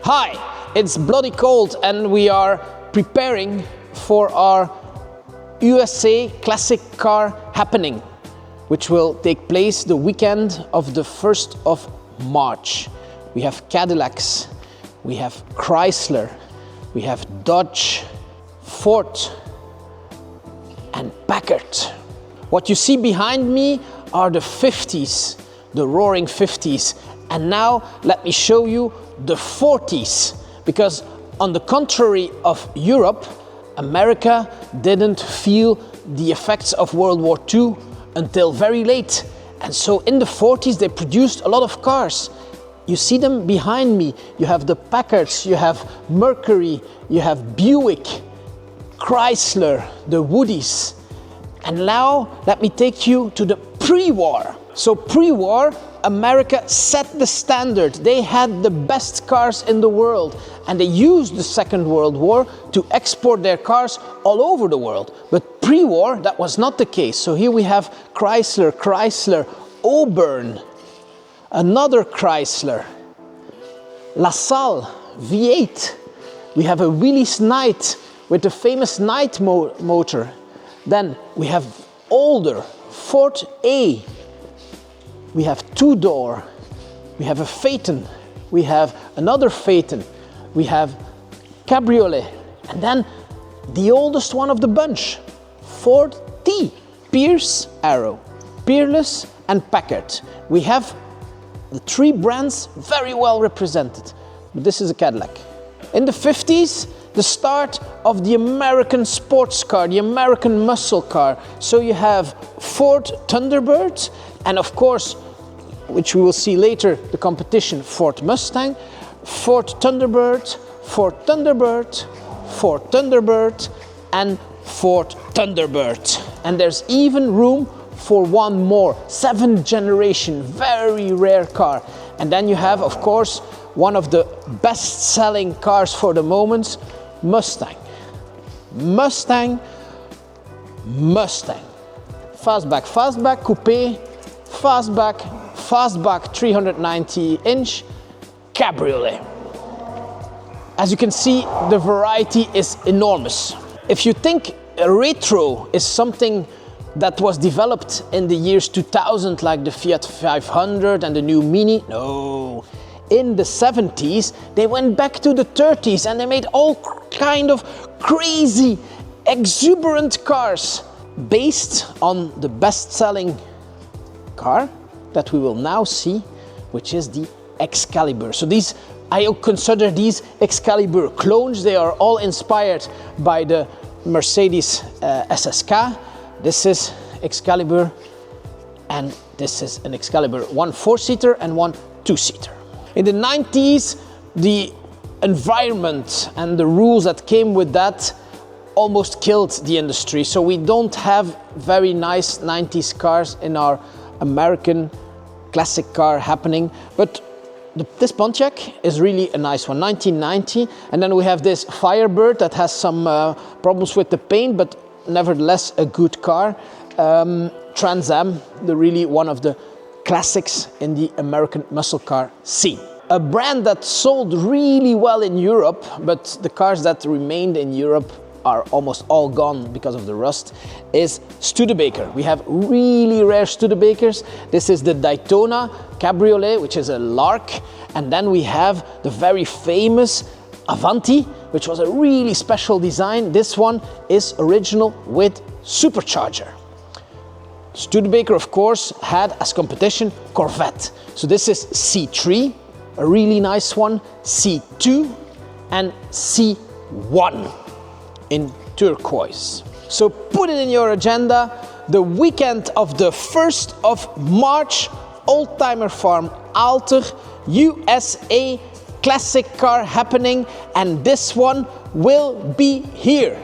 Hi, it's bloody cold and we are preparing for our USA Classic Car Happening, which will take place the weekend of the 1st of March. We have Cadillacs, we have Chrysler, we have Dodge, Ford and Packard. What you see behind me are the 50s, the roaring 50s. And now let me show you the 40s, because on the contrary of Europe, America didn't feel the effects of World War II until very late. And so in the 40s they produced a lot of cars. You see them behind me. You have the Packards, you have Mercury, you have Buick, Chrysler, the Woodies. And now let me take you to the pre-war. So pre-war, America set the standard. They had the best cars in the world, and they used the Second World War to export their cars all over the world. But pre-war, that was not the case. So here we have Chrysler, Auburn, another Chrysler, LaSalle, V8. We have a Willys Knight with the famous Knight motor. Then we have older Ford A. We have two-door, we have a Phaeton, we have another Phaeton, we have Cabriolet, and then the oldest one of the bunch, Ford T, Pierce Arrow, Peerless and Packard. We have the three brands very well represented, but this is a Cadillac. In the 50s, the start of the American sports car, the American muscle car. So you have Ford Thunderbird, and of course, which we will see later, the competition, Ford Mustang, Ford Thunderbird, Ford Thunderbird, Ford Thunderbird, and Ford Thunderbird. And there's even room for one more, 7th generation, very rare car. And then you have, of course, one of the best-selling cars for the moment, Mustang. Mustang, Mustang. Fastback, coupe, fastback 390-inch, cabriolet. As you can see, the variety is enormous. If you think a retro is something that was developed in the years 2000, like the Fiat 500 and the new Mini, no. In the 70s, they went back to the 30s and they made all kind of crazy, exuberant cars based on the best-selling car that we will now see, which is the Excalibur. So these, I consider these Excalibur clones. They are all inspired by the Mercedes SSK. This is Excalibur, and this is an Excalibur, one 4-seater and one 2-seater. In the 90s, the environment and the rules that came with that almost killed the industry. So we don't have very nice 90s cars in our American classic car happening. But this Pontiac is really a nice one, 1990. And then we have this Firebird that has some problems with the paint, but nevertheless a good car. Trans Am, really one of the classics in the American muscle car scene. A brand that sold really well in Europe, but the cars that remained in Europe are almost all gone because of the rust, is Studebaker. We have really rare Studebakers. This is the Daytona Cabriolet, which is a Lark. And then we have the very famous Avanti, which was a really special design. This one is original with supercharger. Studebaker, of course, had as competition Corvette. So this is C3, a really nice one, C2 and C1 in turquoise. So put it in your agenda, the weekend of the 1st of March, Oldtimerfarm Alter, USA Classic Car Happening, and this one will be here.